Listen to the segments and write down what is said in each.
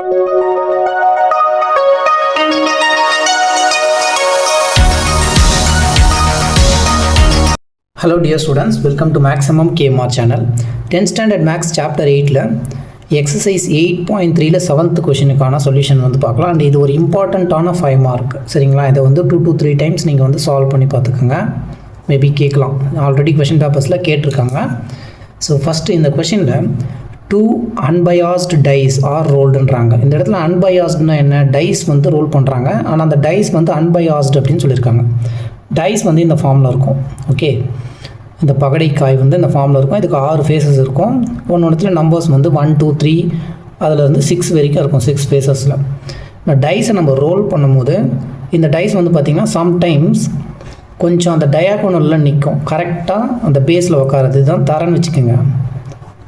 Hello dear students, welcome to Maximum KMR channel. 10th standard Max chapter 8ல exercise 8.3ல 7th questionக்கான solution வந்து பார்க்கலாம். And இது ஒரு இம்பார்ட்டண்ட்டான 5 mark. சரிங்களா? இதை வந்து 2 to 3 times நீங்கள் வந்து சால்வ் பண்ணி பார்த்துக்கோங்க. மேபி கேட்கலாம், ஆல்ரெடி கொஷின் பேப்பர்ஸில் கேட்டிருக்காங்க. ஸோ ஃபஸ்ட்டு இந்த கொஷினில் 2 unbiased dice ஆர் ரோல்டுன்றாங்க. இந்த இடத்துல அன்பியாஸ்டுனா என்ன? டைஸ் வந்து ரோல் பண்ணுறாங்க, ஆனால் அந்த டைஸ் வந்து அன்பியாஸ்டு அப்படின்னு சொல்லியிருக்காங்க. டைஸ் வந்து இந்த ஃபார்மில் இருக்கும். ஓகே, இந்த பகடைக்காய் வந்து இந்த ஃபார்மில் இருக்கும். இதுக்கு 6 ஃபேஸஸ் இருக்கும். ஒன்று நம்பர்ஸ் வந்து 1 2 3 அதில் 6 வரைக்கும் இருக்கும். 6 ஃபேஸஸில் இந்த டைஸை நம்ம ரோல் பண்ணும்போது இந்த டைஸ் வந்து பார்த்திங்கன்னா சம்டைம்ஸ் கொஞ்சம் அந்த டயாகோனலில் நிற்கும். கரெக்டாக அந்த பேஸில் உட்காரது தான் தரன்னு வச்சுக்கோங்க.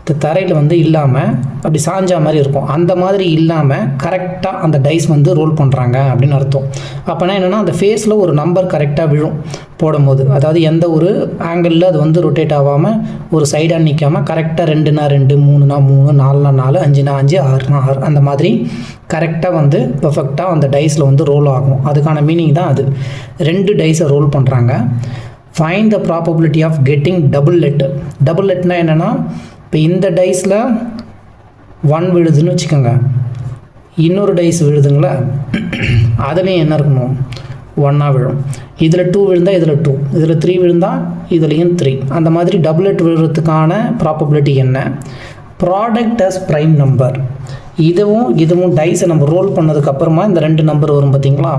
இந்த தரையில் வந்து இல்லாமல் அப்படி சாஞ்சா மாதிரி இருக்கும். அந்த மாதிரி இல்லாமல் கரெக்டாக அந்த டைஸ் வந்து ரோல் பண்ணுறாங்க அப்படின்னு அர்த்தம். அப்போனா என்னென்னா அந்த ஃபேஸில் ஒரு நம்பர் கரெக்டாக விழும் போடும்போது. அதாவது எந்த ஒரு ஆங்கிளில் அது வந்து ரொட்டேட் ஆகாமல் ஒரு சைடாக நிற்காமல் கரெக்டாக 2னா 2, 3னா 3, 4னா 4, 5னா 5, 6னா 6 அந்த மாதிரி கரெக்டாக வந்து பர்ஃபெக்டாக அந்த டைஸில் வந்து ரோல் ஆகும். அதுக்கான மீனிங் தான் அது. 2 டைஸை ரோல் பண்ணுறாங்க. Find the probability of getting doublet. டபுள் லெட்னா என்னென்னா, இப்போ இந்த டைஸில் 1 விழுதுன்னு வச்சுக்கோங்க, இன்னொரு டைஸ் விழுதுங்களா, அதுலேயும் என்ன இருக்கணும்? 1ஆக விழும். இதில் 2 விழுந்தால் இதில் 2, இதில் 3 விழுந்தால் இதுலேயும் 3. அந்த மாதிரி டபுள் லெட் விழுறதுக்கான ப்ராபபிலிட்டி என்ன? Product as prime number. இதுவும் டைஸை நம்ம ரோல் பண்ணதுக்கப்புறமா இந்த 2 நம்பர் வரும் பார்த்தீங்களா?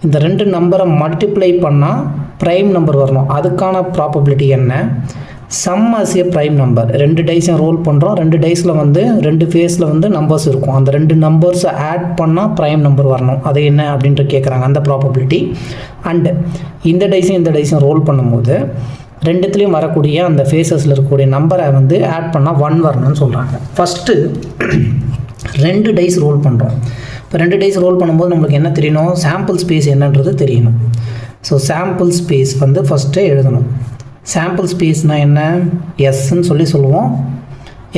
இந்த 2 நம்பரை மல்டிப்ளை பண்ணால் ப்ரைம் நம்பர் வரணும். அதுக்கான ப்ராபபிலிட்டி என்ன? Sum as a prime number. 2 டைஸையும் ரோல் பண்ணுறோம். 2 டைஸில் வந்து 2 ஃபேஸில் வந்து நம்பர்ஸ் இருக்கும். அந்த 2 நம்பர்ஸை ஆட் பண்ணால் ப்ரைம் நம்பர் வரணும். அது என்ன அப்படின்ட்டு கேட்குறாங்க, அந்த ப்ராபபிலிட்டி. அண்டு இந்த டைஸையும் ரோல் பண்ணும்போது 2த்துலேயும் வரக்கூடிய அந்த ஃபேஸஸில் இருக்கக்கூடிய நம்பரை வந்து ஆட் பண்ணால் 1 வரணும்னு சொல்கிறாங்க. ஃபஸ்ட்டு 2 டைஸ் ரோல் பண்ணுறோம். இப்போ 2 டைஸ் ரோல் பண்ணும்போது நம்மளுக்கு என்ன தெரியணும்? சாம்பிள் ஸ்பேஸ் என்னன்றது தெரியணும். ஸோ சாம்பிள் ஸ்பேஸ் வந்து ஃபஸ்ட்டு எழுதணும். சாம்பிள் ஸ்பேஸ்னால் என்ன? எஸ்ன்னு சொல்லுவோம்.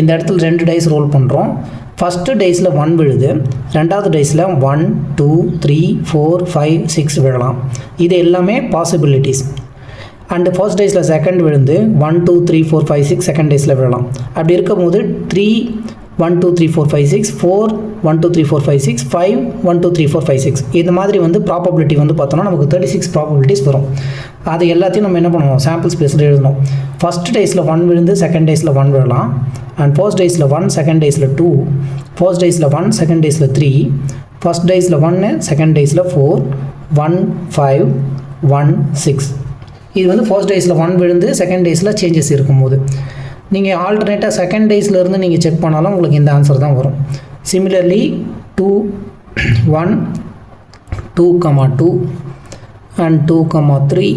இந்த இடத்துல 2 டைஸ் ரோல் பண்ணுறோம். ஃபஸ்ட்டு டைஸில் 1 விழுது, ரெண்டாவது டைஸில் 1 2 3 4 5 6 விழலாம். இது எல்லாமே பாசிபிலிட்டிஸ். அண்டு ஃபர்ஸ்ட் டைஸில் செகண்ட் விழுந்து 1 2 3 4 5 6 செகண்ட் டைஸில் விழலாம். அப்படி இருக்கும்போது 3 1 2 3 4 5 6 4 1 2 3 4 5 6 5 1 2 3 4 5 6 இந்த மாதிரி வந்து ப்ராபபிலிட்டி வந்து பார்த்தோன்னா நமக்கு 36 ப்ராபபிலிட்டிஸ் வரும். அது எல்லாத்தையும் நம்ம என்ன பண்ணுவோம்? சாம்பிள் ஸ்பேஸில் எழுதணும். ஃபஸ்ட் டைஸில் 1 விழுந்து செகண்ட் டைஸில் 1 விழலாம். அண்ட் ஃபர்ஸ்ட் டைஸில் 1 செகண்ட் டைஸில் 2, ஃபர்ஸ்ட் டைஸில் 1 செகண்ட் டைஸில் 3, ஃபர்ஸ்ட் டைஸில் 1 செகண்ட் டைஸில் 4 1 5 1 6. இது வந்து ஃபர்ஸ்ட் டைஸில் 1 விழுந்து செகண்ட் டைஸில் சேஞ்சஸ் இருக்கும்போது நீங்கள் ஆல்டர்னேட்டாக செகண்ட் டைஸ்லேருந்து நீங்கள் செக் பண்ணாலும் உங்களுக்கு இந்த ஆன்சர் தான் வரும். Similarly 2 1 2, 2 and 2, 3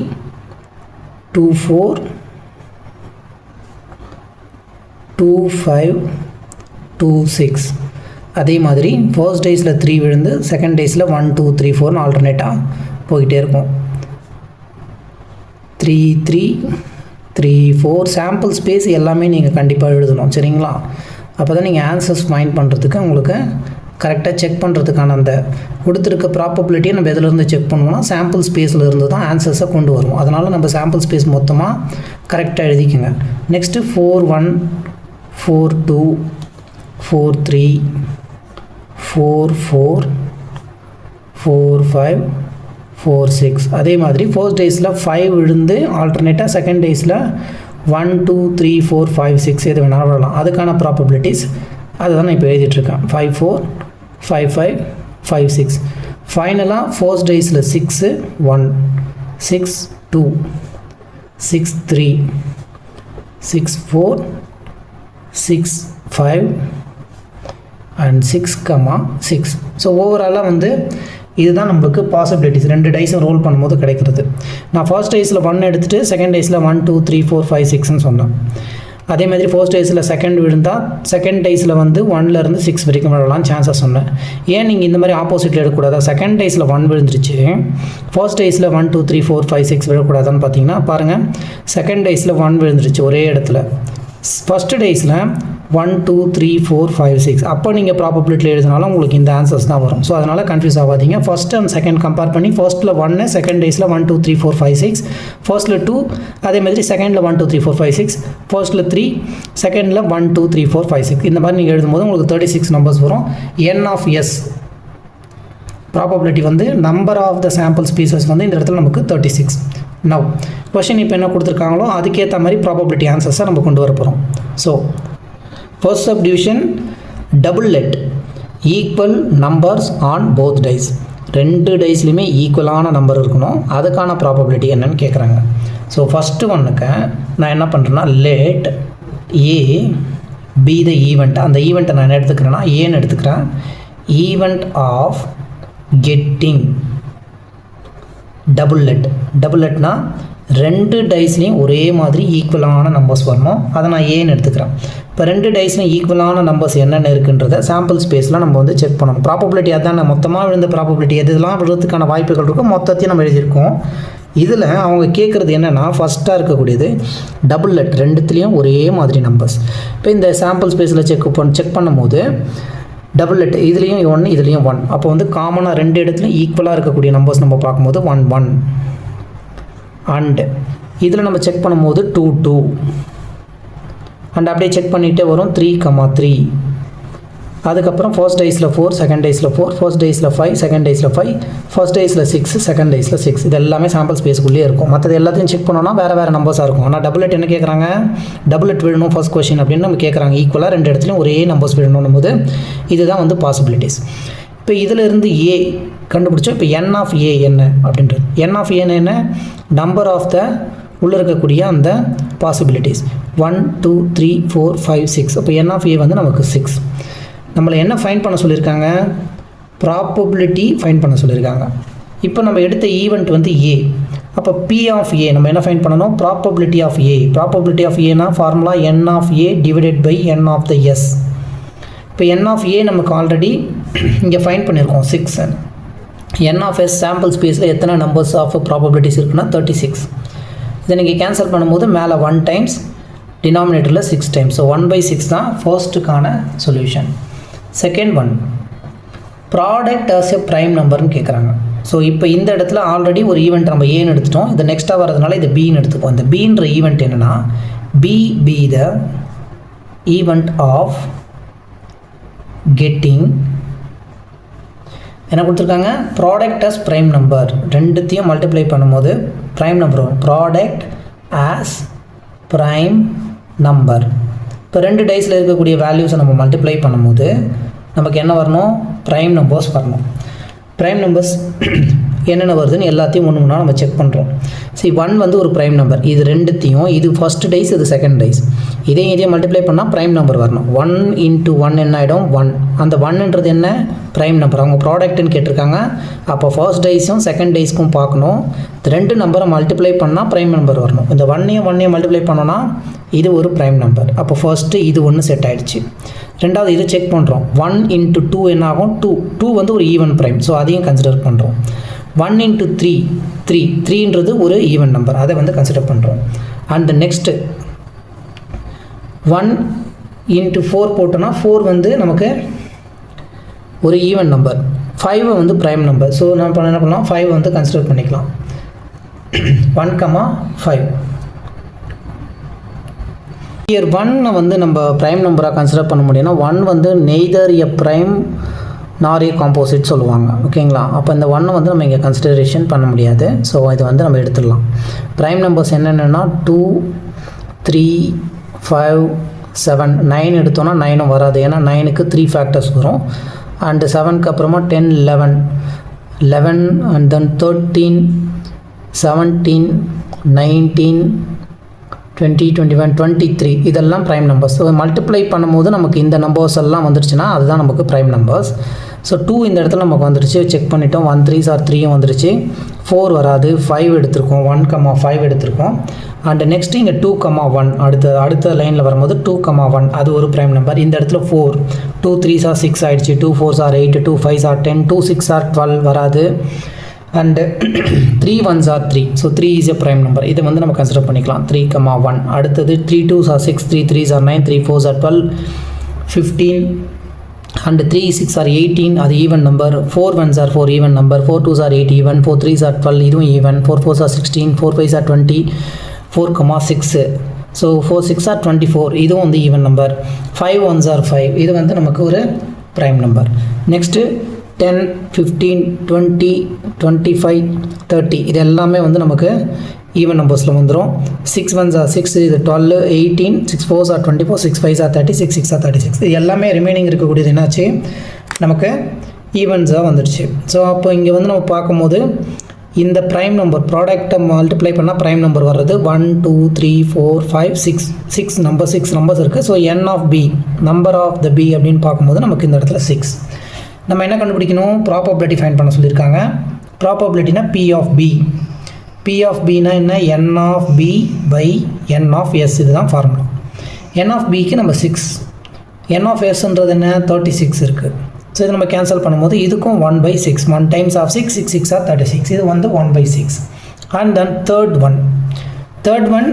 2 4 2 5 2 6. அதே மாதிரி ஃபர்ஸ்ட் டேஸில் 3 விழுந்து செகண்ட் டேஸில் 1 2 3 4 ஆல்டர்னேட்டாக போய்கிட்டே இருக்கும். 3 3 3 4 சாம்பிள் ஸ்பேஸ் எல்லாமே நீங்கள் கண்டிப்பாக எழுதணும். சரிங்களா? அப்போ தான் நீங்கள் ஆன்சர்ஸ் ஃபைண்ட் பண்ணுறதுக்கு உங்களுக்கு கரெக்டாக செக் பண்ணுறதுக்கான அந்த கொடுத்துருக்க ப்ராபபிலிட்டியை நம்ம எதுலேருந்து செக் பண்ணுவோம்னா சாம்பிள் ஸ்பேஸில் இருந்து தான் ஆன்சர்ஸை கொண்டு வரும். அதனால் நம்ம சாம்பிள் ஸ்பேஸ் மொத்தமாக கரெக்டாக எழுதிக்கோங்க. நெக்ஸ்ட்டு 4 1 4 2 4 3 4 4 4 5 4 6. அதே மாதிரி ஃபர்ஸ்ட் டேஸில் 5 விழுந்து ஆல்டர்னேட்டாக செகண்ட் டேஸில் 1 2 3 4 5 6 எது வேணாலும் வரலாம். அதுக்கான ப்ராபபிலிட்டிஸ் அதுதான் நான் இப்போ எழுதிட்டுருக்கேன். 5 4 5 5 5 6. ஃபைனலாக ஃபர்ஸ்ட் டேஸில் 6 1 6 2 6 3 6 4 6 5 அண்ட் 6 ஸோ ஓவராலாக வந்து இதுதான் நம்மளுக்கு பாசிபிலிட்டிஸ். 2 டைஸும் ரோல் பண்ணும்போது கிடைக்கிறது. நான் ஃபர்ஸ்ட் டேஸில் 1 எடுத்துகிட்டு செகண்ட் டேஸில் 1 2 3 4 5 6ன்னு சொன்னேன். அதே மாதிரி ஃபர்ஸ்ட் டேஸில் செகண்ட் விழுந்தால் செகண்ட் டேஸில் வந்து 1லேருந்து 6 வரைக்கும் விழலாம் சான்சஸ் சொன்னேன். ஏன் நீங்கள் இந்த மாதிரி ஆப்போசிட்டில் எடுக்கக்கூடாதா? செகண்ட் டேஸில் 1 விழுந்துருச்சு, ஃபர்ஸ்ட் டேஸில் 1 2 3 4 5 6 விழக்கூடாதான்னு பார்த்தீங்கன்னா பாருங்கள், செகண்ட் டேஸில் 1 விழுந்துருச்சு ஒரே இடத்துல. ஃபஸ்ட்டு டேஸில் 1 2 3 4 5 6 அப்போ நீங்கள் ப்ராபபிலிட்டியில் எழுதினாலும் உங்களுக்கு இந்த ஆன்சர்ஸ் தான் வரும். ஸோ அதனால் கன்ஃபியூஸ் ஆகாதீங்க. ஃபர்ஸ்ட் அண்ட் செகண்ட் கம்பேர் பண்ணி ஃபர்ஸ்ட்டில் 1 செகண்ட் டேஸில் 1 2 3 4 5 6 ஃபர்ஸ்ட்டில் 2 அதே மாதிரி செகண்டில் 1 2 3 4 5 6 ஃபர்ஸ்ட்டில் 3 செகண்டில் 1 2 3 4 5 6 இந்த மாதிரி நீங்கள் எழுதும்போது உங்களுக்கு 36 நம்பர்ஸ் வரும். n of s ப்ராபபிலிட்டி வந்து number of the sample spaces வந்து இந்த இடத்துல நமக்கு 36. நவ் கொஷின் இப்போ என்ன கொடுத்துருக்காங்களோ அதுக்கேற்ற மாதிரி ப்ராபபிலிட்டி ஆன்சர்ஸை நம்ம கொண்டு வர போகிறோம். So first subdivision doublet equal numbers on both dice. ரெண்டு டைஸ்லையுமே ஈக்குவலான நம்பர் இருக்கணும். அதுக்கான ப்ராபபிலிட்டி என்னன்னு கேட்குறாங்க. ஸோ ஃபஸ்ட்டு ஒன்றுக்கு நான் என்ன பண்ணுறேன்னா let A be the event. அந்த ஈவெண்ட்டை நான் என்ன எடுத்துக்கிறேன்னா ஏன்னு எடுத்துக்கிறேன். ஈவெண்ட் ஆஃப் கெட்டிங் டபுள் லெட்னா ரெண்டு டைஸ்லையும் ஒரே மாதிரி ஈக்குவலான நம்பர்ஸ் வரணும். அதை நான் ஏன்னு எடுத்துக்கிறேன். இப்போ ரெண்டு டைஸ்லையும் ஈக்குவலான நம்பர்ஸ் என்னென்ன இருக்குன்றத சாம்பிள் ஸ்பேஸில் நம்ம வந்து செக் பண்ணணும். ப்ராபபிலிட்டி அதான் மொத்தமாக விழுந்த ப்ராபபிலிட்டி எதுலாம் விழுறதுக்கான வாய்ப்புகள் இருக்கும் மொத்தத்தையும் நம்ம எழுதியிருக்கோம். இதில் அவங்க கேட்குறது என்னென்னா ஃபஸ்ட்டாக இருக்கக்கூடியது டபுள் லெட் ரெண்டுத்துலேயும் ஒரே மாதிரி நம்பர்ஸ். இப்போ இந்த சாம்பிள் ஸ்பேஸில் செக் பண்ணும்போது டபுள் லெட் இதுலேயும் 1 இதுலேயும் 1 அப்போ வந்து காமனாக ரெண்டு இடத்துலையும் ஈக்குவலாக இருக்கக்கூடிய நம்பர்ஸ் நம்ம பார்க்கும்போது 1 1 அண்டு இதில் நம்ம செக் பண்ணும்போது 2 2 அண்ட் அப்படியே செக் பண்ணிகிட்டே வரும் 3 3 அதுக்கப்புறம் ஃபர்ஸ்ட் டேஸில் 4 செகண்ட் டேஸில் 4 ஃபர்ஸ்ட் டேஸில் 5 செகண்ட் டேஸில் 5 ஃபர்ஸ்ட் டேஸில் 6 செகண்ட் டேஸில் 6 இது எல்லாமே சாம்பிள் ஸ்பேஸ்க்குள்ளேயே இருக்கும். மற்றது எல்லாத்தையும் செக் பண்ணோன்னா வேறு நம்பர்ஸாக இருக்கும். ஆனால் டபுள் லெட் என்ன கேட்குறாங்க, டபுள் லெட் விழணும் ஃபர்ஸ்ட் கொஸ்டின் அப்படின்னு நம்ம கேட்குறாங்க. ஈக்குவலாக ரெண்டு இடத்துலையும் ஒரே நம்பர்ஸ் விழணும் போது இதுதான் வந்து பாசிபிலிட்டிஸ். இப்போ இதிலிருந்து ஏ கண்டுபிடிச்சோம். இப்போ என் ஆஃப் ஏ என்ன அப்படின்றது. என் ஆஃப் ஏன்னு என்ன, நம்பர் ஆஃப் த உள்ளே இருக்கக்கூடிய அந்த பாசிபிலிட்டிஸ் 1 2 3 4 5 6. அப்போ என் ஆஃப் ஏ வந்து நமக்கு 6. நம்மளை என்ன ஃபைண்ட் பண்ண சொல்லியிருக்காங்க, ப்ராபபிலிட்டி ஃபைண்ட் பண்ண சொல்லியிருக்காங்க. இப்போ நம்ம எடுத்த ஈவெண்ட் வந்து ஏ. அப்போ பி ஆஃப் ஏ நம்ம என்ன ஃபைண்ட் பண்ணணும், probability of A. Probability of ஏனா formula n of A divided by N of the S. இப்போ என் ஆஃப் ஏ நமக்கு ஆல்ரெடி இங்கே ஃபைண்ட் பண்ணியிருக்கோம் 6. என் ஆஃப் எஸ் சாம்பிள் ஸ்பேஸில் எத்தனை நம்பர்ஸ் ஆஃப் ப்ராபபிலிட்டிஸ் இருக்குன்னா 36. இதை நீங்கள் கேன்சல் பண்ணும்போது மேலே 1 டைம்ஸ் டினாமினேட்டரில் 6 டைம்ஸ். ஸோ 1/6 தான் ஃபர்ஸ்ட்டுக்கான solution. Second one product as a prime நம்பர்னு கேட்குறாங்க. ஸோ இப்போ இந்த இடத்துல ஆல்ரெடி ஒரு ஈவெண்ட் நம்ம ஏன்னு எடுத்துட்டோம். இது நெக்ஸ்ட்டாக வரதுனால இது பின்னு எடுத்துப்போம். இந்த பின்ற ஈவெண்ட் என்னென்னா be the event of getting என்ன கொடுத்துருக்காங்க, ப்ராடக்ட் ஆஸ் ப்ரைம் நம்பர். ரெண்டுத்தையும் மல்டிப்ளை பண்ணும்போது ப்ரைம் நம்பர் வரும். Product as prime number. இப்போ ரெண்டு டைஸில் இருக்கக்கூடிய வேல்யூஸை நம்ம மல்டிப்ளை பண்ணும்போது நமக்கு என்ன வரணும், ப்ரைம் நம்பர்ஸ் வரணும். ப்ரைம் நம்பர்ஸ் என்னென்ன வருதுன்னு எல்லாத்தையும் ஒன்று ஒன்றா நம்ம செக் பண்ணுறோம். சரி, 1 வந்து ஒரு ப்ரைம் நம்பர். இது ரெண்டுத்தையும், இது ஃபஸ்ட் டைஸ் இது செகண்ட் டைஸ், இதையும் மல்டிப்ளை பண்ணால் ப்ரைம் நம்பர் வரணும். 1 × 1 என்ன ஆகிடும் 1. அந்த 1ன்றது என்ன, ப்ரைம் நம்பர். அவங்க ப்ராடக்ட்னு கேட்டிருக்காங்க. அப்போ ஃபர்ஸ்ட் டைஸும் செகண்ட் டைஸ்க்கும் பார்க்கணும். ரெண்டு நம்பரை மல்டிப்ளை பண்ணால் ப்ரைம் நம்பர் வரணும். இந்த 1ஐயும் மல்டிப்ளை பண்ணோன்னா இது ஒரு ப்ரைம் நம்பர். அப்போ ஃபர்ஸ்ட்டு இது ஒன்று செட் ஆகிடுச்சு. ரெண்டாவது இது செக் பண்ணுறோம். 1 × 2 என்ன ஆகும், 2 வந்து ஒரு ஈவன் ப்ரைம். ஸோ அதையும் கன்சிடர் பண்ணுறோம். 1 × 3 3ன்றது ஒரு ஈவன் நம்பர், அதை வந்து கன்சிடர் பண்ணுறோம். அண்ட் நெக்ஸ்ட்டு 1 × 4 போட்டோன்னா 4 வந்து நமக்கு ஒரு ஈவன் நம்பர். 5 வந்து ப்ரைம் நம்பர். ஸோ நம்ம என்ன பண்ணலாம், 5 வந்து கன்சிடர் பண்ணிக்கலாம். 1, 5. இயர் 1 வந்து நம்ம ப்ரைம் நம்பராக கன்சிடர் பண்ண முடியும்னா 1 வந்து நெய்தர் எ ப்ரைம் நார் ஏ காம்போசிட் சொல்லுவாங்க. ஓகேங்களா, அப்போ இந்த 1 வந்து நம்ம இங்கே கன்சிடரேஷன் பண்ண முடியாது. ஸோ இது வந்து நம்ம எடுத்துடலாம். ப்ரைம் நம்பர்ஸ் என்னென்னா 2 3 5 7 9 எடுத்தோன்னா 9 வராது. ஏன்னா 9க்கு 3 ஃபேக்டர்ஸ் வரும். அண்டு 7க்கு அப்புறமா 10 11 அண்ட் தென் 13 17 19 20 21 23 இதெல்லாம் ப்ரைம் நம்பர்ஸ். ஸோ மல்டிப்ளை பண்ணும்போது நமக்கு இந்த நம்பர்ஸ் எல்லாம் வந்துருச்சுன்னா அதுதான் நமக்கு ப்ரைம் நம்பர்ஸ். ஸோ 2 இந்த இடத்துல நமக்கு வந்துருச்சு, செக் பண்ணிட்டோம். 1 3s are 3யும் வந்துருச்சு. 4 வராது, 5 எடுத்திருக்கோம். 1, 5 எடுத்திருக்கோம். அண்ட் நெக்ஸ்ட்டு இங்கே 2, 1 அடுத்த லைனில் வரும்போது 2, 1 அது ஒரு ப்ரைம் நம்பர். இந்த இடத்துல 4 2 3s are 6 ஆகிடுச்சு. 2 4s are 8 2 5s are 10 2 6s are 12 வராது. And 3 1s are 3. So 3 is a prime number. இதை வந்து நம்ம கன்சிடர் பண்ணிக்கலாம். 3, 1 அடுத்தது 3 2s are 6 3 3s are 9 3 4s are 12 15 and 3 6 are 18 அது even number, 4 1s are 4 even number, 4 2s are 8 even, 4 3s are 12 இதுவும் even, 4 4s are 16, 4 5s are 20, 4,6 so 4 6 are 24 இதுவும் வந்து even number, 5 1s are 5 இது வந்து நமக்கு ஒரு ப்ரைம் நம்பர். நெக்ஸ்ட்டு 10 15 20 25 30 இது எல்லாமே வந்து நமக்கு ஈவன் நம்பர்ஸில் வந்துடும். 6 1s are 6 இது 12 18 6 4s are 24 6 5s are 30 6 6 are 36 இது எல்லாமே ரிமைனிங் இருக்கக்கூடியது என்னாச்சு நமக்கு ஈவன்ஸாக வந்துடுச்சு. ஸோ அப்போ இங்கே வந்து நம்ம பார்க்கும்போது இந்த ப்ரைம் நம்பர் ப்ராடக்டை மல்டிப்ளை பண்ணால் ப்ரைம் நம்பர் வர்றது 1 2 3 4 5 6 நம்பர்ஸ் இருக்குது. So n of b number of the b அப்படின்னு பார்க்கும்போது நமக்கு இந்த இடத்துல 6. நம்ம என்ன கண்டுபிடிக்கணும், ப்ராபபிலிட்டி ஃபைண்ட் பண்ண சொல்லியிருக்காங்க. ப்ராபபிலிட்டினா p of b, p of bனா என்ன, n of b by n of s இதுதான் ஃபார்முலா. n of bக்கு நம்ம 6, n of sன்றது என்ன 36 இருக்குது. ஸோ இது நம்ம கேன்சல் பண்ணும்போது இதுக்கும் 1/6 1 times of 6 6 6 are 36 இது வந்து 1/6. And then third one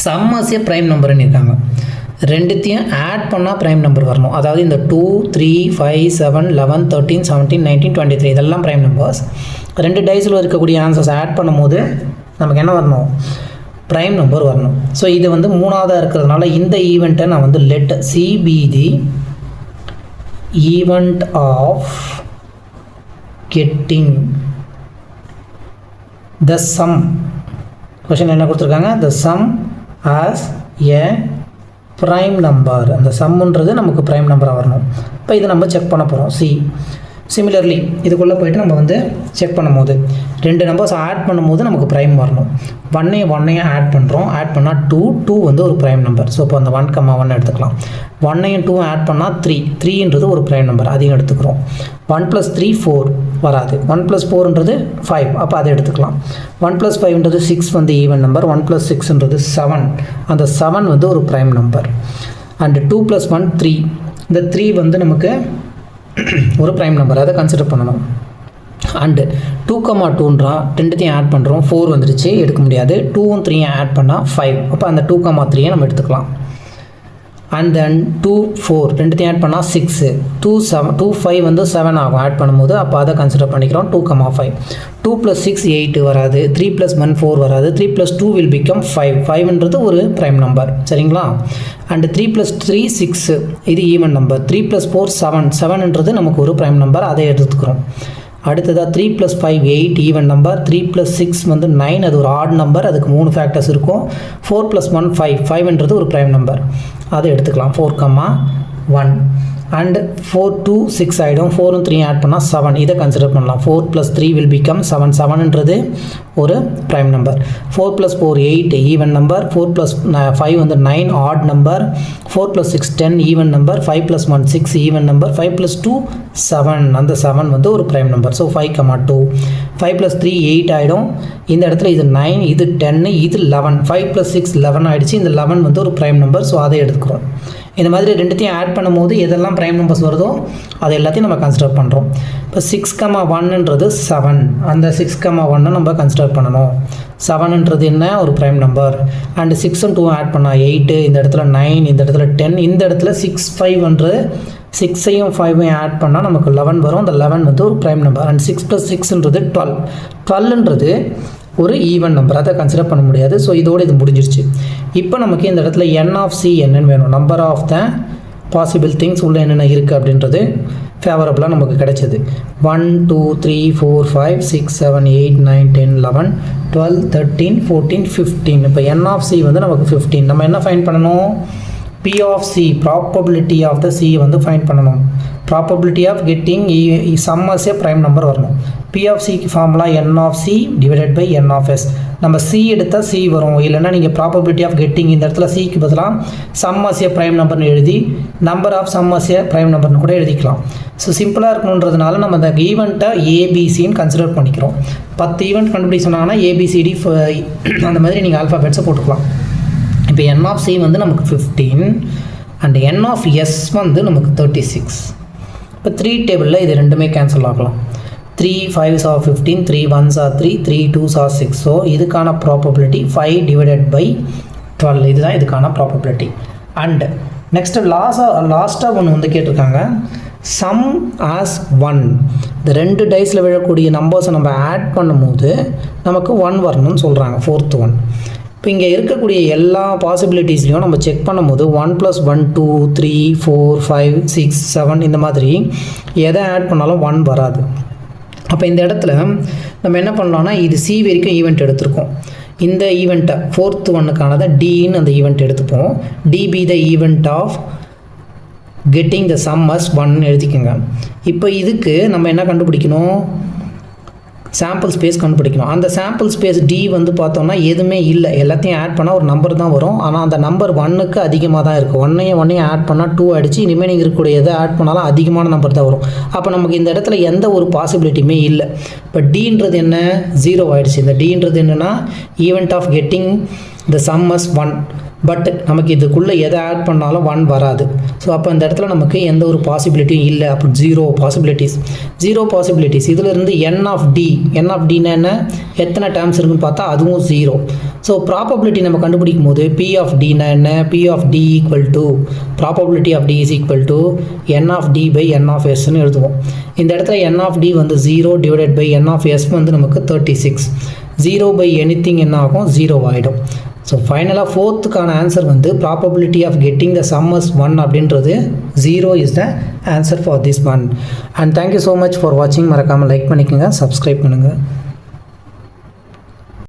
sum as a prime நம்பர்னு இருக்காங்க. ரெண்டுத்தையும் ஆட் பண்ணால் ப்ரைம் நம்பர் வரணும். அதாவது இந்த 2 3 5 7 11 13 17 19 23 இதெல்லாம் ப்ரைம் நம்பர்ஸ். ரெண்டு டைஸில் இருக்கக்கூடிய ஆன்சர்ஸ் ஆட் பண்ணும்போது நமக்கு என்ன வரணும், ப்ரைம் நம்பர் வரணும். ஸோ இது வந்து மூணாவதாக இருக்கிறதுனால இந்த ஈவெண்ட்டை நான் வந்து let C be the event of getting the sum. Question என்ன கொடுத்துருக்காங்க, the sum as a prime number. அந்த சம்முன்றது நமக்கு ப்ரைம் நம்பராக வரணும். இப்போ இதை நம்ம செக் பண்ண போகிறோம். சிமிலர்லி இதுக்குள்ளே போய்ட்டு நம்ம வந்து செக் பண்ணும்போது ரெண்டு நம்பர்ஸ் ஆட் பண்ணும்போது நமக்கு ப்ரைம் வரணும். ஒன்னையும் ஆட் பண்ணுறோம், ஆட் பண்ணால் 2 வந்து ஒரு ப்ரைம் நம்பர். ஸோ இப்போ அந்த 1,1 எடுத்துக்கலாம். 1ஐயும் 2 ஆட் பண்ணால் 3ன்றது ஒரு ப்ரைம் நம்பர், அதையும் எடுத்துக்கிறோம். 1 + 3 4 வராது, 1 + 4ன்றது 5 அப்போ அதை எடுத்துக்கலாம். 1 + 5ன்றது 6 வந்து ஈவன் நம்பர், 1 + 6ன்றது 7 அந்த 7 வந்து ஒரு ப்ரைம் நம்பர். அண்டு 2 + 1 3 இந்த 3 வந்து நமக்கு ஒரு ப்ரைம் நம்பர், அதை கன்சிடர் பண்ணணும். அண்டு 2,2ன்றா ரெண்டுத்தையும் ஆட் பண்ணுறோம், 4 வந்துடுச்சு எடுக்க முடியாது. 2ம் 3யும் ஆட் பண்ணால் 5 அப்போ அந்த 2,3யை நம்ம எடுத்துக்கலாம். அண்ட் தென் 2 4 ரெண்டுத்தையும் ஆட் பண்ணால் 6 2 5 வந்து 7 ஆகும் ஆட் பண்ணும்போது, அப்போ அதை கன்சிடர் பண்ணிக்கிறோம். 2,5 2 + 6 8 வராது, 3 + 1 4 வராது, 3 + 2 will become 5ன்றது ஒரு ப்ரைம் நம்பர் சரிங்களா. அண்டு 3 + 3 6 இது ஈவன் நம்பர், 3 + 4 7ன்றது நமக்கு ஒரு ப்ரைம் நம்பர், அதை எடுத்துக்கிறோம். அடுத்ததாக 3 + 5 8 ஈவன் நம்பர், 3 + 6 வந்து 9 அது ஒரு ஆட் நம்பர், அதுக்கு 3 ஃபேக்டர்ஸ் இருக்கும். 4 + 1 5ன்றது ஒரு ப்ரைம் நம்பர், அதை எடுத்துக்கலாம். 4,1 அண்ட் 4 2 6 ஆகிடும், 4ம் 3 ஆட் பண்ணால் 7 இதை கன்சிடர் பண்ணலாம். 4 + 3 will become 7ன்றது ஒரு ப்ரைம் நம்பர். 4 + 4 8 ஈவன் நம்பர், 4 + 5 வந்து 9 add number, 4 + 6 10 even number, 5 + 1 6 even number, 5 + 2 7 அந்த 7 வந்து ஒரு ப்ரைம் நம்பர். ஸோ 5,2 5 + 3 8 ஆகிடும், இந்த இடத்துல இது 9 இது 10 இது 11 5 + 6 11 ஆகிடுச்சு, இந்த 11 வந்து ஒரு ப்ரைம் நம்பர். ஸோ அதை எடுத்துக்கிறோம். இந்த மாதிரி ரெண்டுத்தையும் ஆட் பண்ணும்போது எதெல்லாம் ப்ரைம் நம்பர்ஸ் வருதோ அது எல்லாத்தையும் நம்ம கன்சிடர் பண்ணுறோம். இப்போ 6,1ன்றது 7 அந்த 6,1 நம்ம கன்சிடர் பண்ணணும். 7ன்றது என்ன ஒரு ப்ரைம் நம்பர். அண்டு 6ம் 2 ஆட் பண்ணால் 8 இந்த இடத்துல 9 இந்த இடத்துல 10 இந்த இடத்துல 6 5ன்றது 6ஐயும் 5ஐயும் ஆட் பண்ணால் நமக்கு 11 வரும், அந்த 11 வந்து ஒரு ப்ரைம் நம்பர். அண்ட் 6 + 6ன்றது 12ன்றது ஒரு ஈவன் நம்பர், அதை கன்சிடர் பண்ண முடியாது. ஸோ இதோடு இது முடிஞ்சிருச்சு. இப்போ நமக்கு இந்த இடத்துல n of c என்னன்னு வேணும், number of the possible things உள்ள என்னென்ன இருக்குது அப்படின்றது ஃபேவரபுளாக நமக்கு கிடைச்சது. 1 2 3 4 5 6 7 8 9 10 11 12 13 14 15 இப்போ n of c வந்து நமக்கு 15. நம்ம என்ன ஃபைண்ட் பண்ணணும், p of c probability of the c வந்து ஃபைண்ட் பண்ணணும். Probability of getting sum as a prime number வரணும். p of c க்கு formula n of c divided by n of s. நம்ம c எடுத்தால் c வரும், இல்லைன்னா நீங்கள் ப்ராபபிலிட்டி ஆஃப் கெட்டிங் இந்த இடத்துல cக்கு பதிலாக சம் as a ப்ரைம் நம்பர்னு எழுதி number of sum as a prime நம்பர்னு கூட எழுதிக்கலாம். ஸோ சிம்பிளாக இருக்கணுன்றதுனால நம்ம அந்த ஈவெண்ட்டை ஏபிசின்னு கன்சிடர் பண்ணிக்கிறோம். 10 ஈவெண்ட் கண்டுபிடிக்க சொன்னாங்கன்னா ஏபிசிடி அந்த மாதிரி நீங்கள் ஆல்ஃபாபெட்ஸை போட்டுக்கலாம். இப்போ n of c வந்து நமக்கு 15 அண்ட் n of s வந்து நமக்கு 36. இப்போ 3 டேபிளில் இது ரெண்டுமே கேன்சல் ஆகலாம். 3 5s are 15, 3 1s are 3, 3 2s are 6. So இதுக்கான ப்ராபபிலிட்டி 5 டிவைடட் பை 12 இதுதான் இதுக்கான ப்ராபபிலிட்டி. அண்ட் நெக்ஸ்ட்டு லாஸ்ட்டாக ஒன்று வந்து கேட்டிருக்காங்க, சம் ஆஸ் 1. இந்த 2 டைஸில் விழக்கூடிய நம்பர்ஸை நம்ம ஆட் பண்ணும்போது நமக்கு 1 வரணும்னு சொல்கிறாங்க, 4th ஒன். இப்போ இங்கே இருக்கக்கூடிய எல்லா பாசிபிலிட்டிஸ்லையும் நம்ம செக் பண்ணும்போது 1 + 1 2 3 4 5 6 7 இந்த மாதிரி எதை ஆட் பண்ணாலும் 1 வராது. அப்போ இந்த இடத்துல நம்ம என்ன பண்ணலாம்னா, இது சி வரைக்கும் ஈவெண்ட் எடுத்திருக்கோம். இந்த ஈவெண்ட்டை 4th ஒன்னுக்கானதை டின்னு அந்த ஈவெண்ட் எடுத்துப்போம். D be the event of getting the sum as 1 எழுதிக்கோங்க. இப்போ இதுக்கு நம்ம என்ன கண்டுபிடிக்கணும், சாம்பிள் ஸ்பேஸ் கண்டுபிடிக்கணும். அந்த சாம்பிள் ஸ்பேஸ் டி வந்து பார்த்தோம்னா எதுவுமே இல்லை, எல்லாத்தையும் ஆட் பண்ணால் ஒரு நம்பர் தான் வரும். ஆனால் அந்த நம்பர் 1க்கு அதிகமாக தான் இருக்குது. 1ஐயும் ஆட் பண்ணால் 2 ஆகிடுச்சு. ரிமைனிங் இருக்கக்கூடிய எதை ஆட் பண்ணாலும் அதிகமான நம்பர் தான் வரும். அப்போ நமக்கு இந்த இடத்துல எந்த ஒரு பாசிபிலிட்டியுமே இல்லை. இப்போ டீன்றது என்ன, 0 ஆகிடுச்சு. இந்த டீன்றது என்னென்னா event of getting the sum as 1. But நமக்கு இதுக்குள்ளே எதை ஆட் பண்ணாலும் 1 வராது. ஸோ அப்போ இந்த இடத்துல நமக்கு எந்த ஒரு பாசிபிலிட்டியும் இல்லை. அப்போ 0 பாசிபிலிட்டிஸ். இதிலிருந்து என் ஆஃப் டினா என்ன, எத்தனை டேர்ம்ஸ் இருக்குன்னு பார்த்தா அதுவும் 0. ஸோ ப்ராபபிலிட்டி நம்ம கண்டுபிடிக்கும் போது பி ஆஃப் டினா என்ன, P of D equal to probability of D is equal to N of D by N of எஸ்ன்னு எழுதுவோம். இந்த இடத்துல என் ஆஃப் டி வந்து 0 divided by N of S வந்து நமக்கு 36. 0 பை எனிதிங் என்ன ஆகும், 0 ஆகிடும். ஸோ ஃபைனலாக 4th ஆன்சர் வந்து probability of getting the sum as 1 அப்படின்றது 0 is the answer for this one. And thank you so much for வாட்சிங். மறக்காமல் லைக் பண்ணிக்கோங்க, சப்ஸ்கிரைப் பண்ணுங்கள்.